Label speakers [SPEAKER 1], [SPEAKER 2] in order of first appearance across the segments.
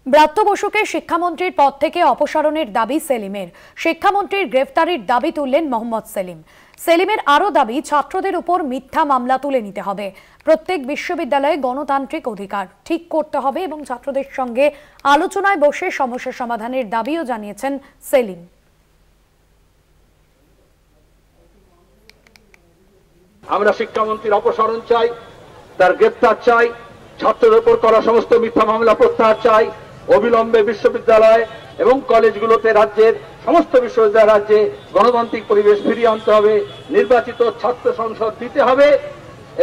[SPEAKER 1] ব্রাত্য বসুকে শিক্ষামন্ত্রীর পদ থেকে অপসারণের দাবি সেলিমের। শিক্ষামন্ত্রীর গ্রেফতারির দাবি তুললেন মোহাম্মদ সেলিম। সেলিমের আরও দাবি, ছাত্রদের উপর মিথ্যা মামলা তুলে নিতে হবে। প্রত্যেক বিশ্ববিদ্যালয়ে গণতান্ত্রিক অধিকার ঠিক করতে হবে এবং ছাত্রদের সঙ্গে আলোচনায় বসে সমস্যা সমাধানের দাবিও জানিয়েছেন সেলিম।
[SPEAKER 2] আমরা শিক্ষামন্ত্রীর অপসারণ চাই, তার গ্রেফতার চাই, ছাত্রদের উপর করা সমস্ত মিথ্যা মামলা প্রত্যাহার চাই। অবিলম্বে বিশ্ববিদ্যালয় এবং কলেজগুলোতে রাজ্যের সমস্ত বিশ্ববিদ্যালয় রাজ্যে গণতান্ত্রিক পরিবেশ ফিরিয়ে আনতে হবে। নির্বাচিত ছাত্র সংসদ দিতে হবে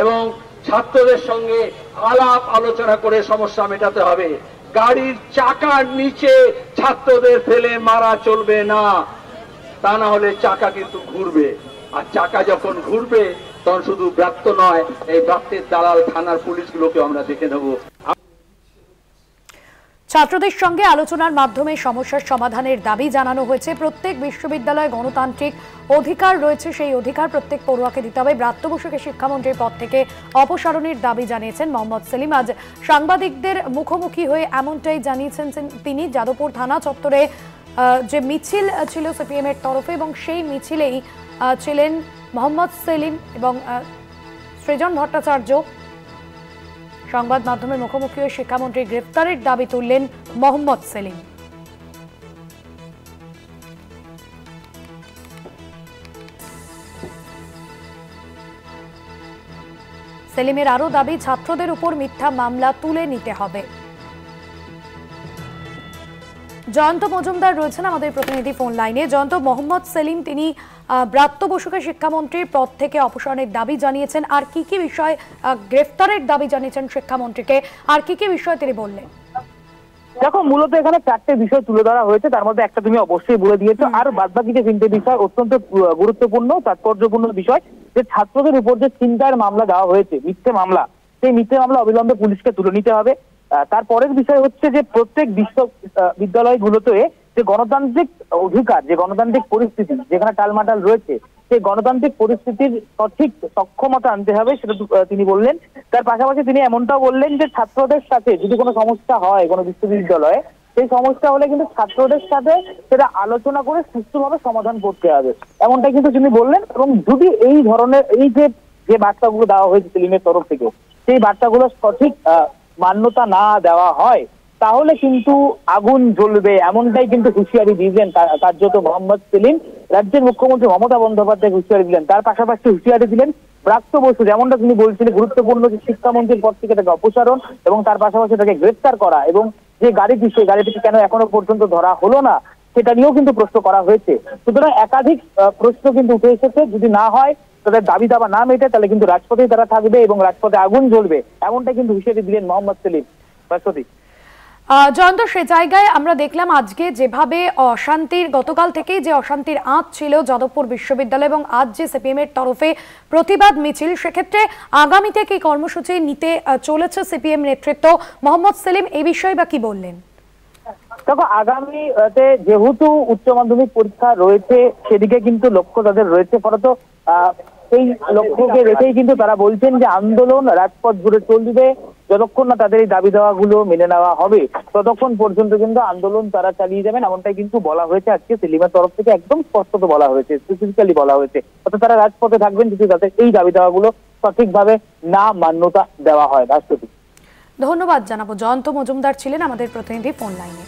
[SPEAKER 2] এবং ছাত্রদের সঙ্গে আলাপ আলোচনা করে সমস্যা মেটাতে হবে। গাড়ির চাকার নিচে ছাত্রদের ফেলে মারা চলবে না, তা না হলে চাকা কিন্তু ঘুরবে, আর চাকা যখন ঘুরবে তখন শুধু ব্রাত্য নয়, এই ব্রাত্যের দালাল থানার পুলিশগুলোকে আমরা দেখে নেব।
[SPEAKER 1] ছাত্রদের সঙ্গে আলোচনার মাধ্যমে সমস্যার সমাধানের দাবি জানানো হয়েছে। প্রত্যেক বিশ্ববিদ্যালয়ে গণতান্ত্রিক অধিকার রয়েছে, সেই অধিকার প্রত্যেক পড়ুয়াকে দিতে হবে। ব্রাত্য বসুকে শিক্ষামন্ত্রীর পদ থেকে অপসারণের দাবি জানিয়েছেন মোহাম্মদ সেলিম। আজ সাংবাদিকদের মুখোমুখি হয়ে এমনটাই জানিয়েছেন তিনি। যাদবপুর থানা চত্বরে যে মিছিল ছিল সিপিএম এর তরফে, এবং সেই মিছিলেই ছিলেন মোহাম্মদ সেলিম এবং সৃজন ভট্টাচার্য। সংবাদ মাধ্যমের মুখোমুখি হয়ে শিক্ষামন্ত্রীর গ্রেফতারের দাবি তুললেন মোহাম্মদ সেলিম। সেলিমের আরও দাবি, ছাত্রদের উপর মিথ্যা মামলা তুলে নিতে হবে। জয়ন্ত মজুমদার রয়েছেন আমাদের প্রতিনিধি ফোন লাইনে। জয়ন্ত, মোহাম্মদ সেলিম তিনি ব্রাত্য বসুকে শিক্ষামন্ত্রীর পদ থেকে অপসারণের দাবি জানিয়েছেন, আর কি কি বিষয় গ্রেফতারের দাবি জানিয়েছেন শিক্ষামন্ত্রীকে, আর কি কি বিষয় তিনি বললেন?
[SPEAKER 3] দেখো, মূলত এখানে চারটে বিষয় তুলে ধরা হয়েছে, তার মধ্যে একটা তুমি অবশ্যই বলে দিয়েছো, আর বাদবাকি যে তিনটে বিষয় অত্যন্ত গুরুত্বপূর্ণ তাৎপর্যপূর্ণ বিষয়। যে ছাত্রদের উপর যে ছিনতাইয়ের মামলা দেওয়া হয়েছে, মিথ্যে মামলা, সেই মিথ্যে মামলা অবিলম্বে পুলিশকে তুলে নিতে হবে। তারপরের বিষয় হচ্ছে যে প্রত্যেক বিশ্ববিদ্যালয়গুলোতে যে গণতান্ত্রিক অধিকার, যে গণতান্ত্রিক পরিস্থিতি যেখানে টালমাটাল রয়েছে, সেই গণতান্ত্রিক পরিস্থিতির সঠিক সক্ষমতা আনতে হবে, সেটা তিনি বললেন। তার পাশাপাশি তিনি এমনটাও বললেন যে ছাত্রদের সাথে যদি কোনো সমস্যা হয় কোনো বিশ্ববিদ্যালয়ে, সেই সমস্যা হলে কিন্তু ছাত্রদের সাথে সেটা আলোচনা করে সুষ্ঠুভাবে সমাধান করতে হবে, এমনটাই কিন্তু তিনি বললেন। এবং যদি এই ধরনের এই যে বার্তাগুলো দেওয়া হয়েছে সেলিমের তরফ থেকে, সেই বার্তাগুলো সঠিক মান্যতা না দেওয়া হয় তাহলে কিন্তু আগুন জ্বলবে, এমনটাই কিন্তু হুঁশিয়ারি দিয়েছেন কার্যত মোহাম্মদ সেলিম। রাজ্যের মুখ্যমন্ত্রী মমতা বন্দ্যোপাধ্যায় হুঁশিয়ারি দিলেন, তার পাশাপাশি হুঁশিয়ারি দিলেন ব্রাত্য বসু, যেমনটা তিনি বলছিলেন গুরুত্বপূর্ণ যে শিক্ষামন্ত্রীর পদ থেকে তাকে অপসারণ এবং তার পাশাপাশি তাকে গ্রেফতার করা, এবং যে গাড়িটি, সেই গাড়িটিকে কেন এখনো পর্যন্ত ধরা হলো না সেটা নিয়েও কিন্তু প্রশ্ন করা হয়েছে। সুতরাং একাধিক প্রশ্ন কিন্তু উঠে এসেছে। যদি না হয়, তাদের দাবি দাবা না মেটে, তাহলে কিন্তু রাজপথেই তারা থাকবে এবং রাজপথে আগুন জ্বলবে, এমনটা কিন্তু হুঁশিয়ারি দিলেন মোহাম্মদ সেলিম।
[SPEAKER 1] জয়ন্ত, সে জায়গায় আমরা দেখলাম আজকে যেভাবে অশান্তির, গতকাল থেকেই যে অশান্তির আঁচ ছিল যাদবপুর বিশ্ববিদ্যালয়, এবং আজ যে সিপিএম এর তরফে প্রতিবাদ মিছিল, সেক্ষেত্রে আগামীতে কি কর্মসূচি নিতে চলেছে সিপিএম নেতৃত্ব? মোহাম্মদ সেলিম এই বিষয়ে বা কি বললেন?
[SPEAKER 3] দেখো, আগামীতে যেহেতু উচ্চ মাধ্যমিক পরীক্ষা রয়েছে, সেদিকে কিন্তু লক্ষ্য তাদের রয়েছে। ফলত সেই লক্ষ্যকে রেখেই কিন্তু তারা বলছেন যে আন্দোলন রাজপথ জুড়ে চলবে, যতক্ষণ না তাদের এই দাবি দাওয়াগুলো মেনে নেওয়া হবে ততক্ষণ পর্যন্ত কিন্তু আন্দোলন তারা চালিয়ে যাবেন, এমনটাই কিন্তু বলা হয়েছে আজকে সেলিমের তরফ থেকে। একদম স্পষ্টত বলা হয়েছে, স্পেসিফিক্যালি বলা হয়েছে, অর্থাৎ তারা রাজপথে থাকবেন যদি তাদের এই দাবি দাওয়াগুলো সঠিকভাবে না মান্যতা দেওয়া হয়। রাষ্ট্রপতি,
[SPEAKER 1] ধন্যবাদ জানাবো। জয়ন্ত মজুমদার ছিলেন আমাদের প্রতিনিধি ফোন লাইনে।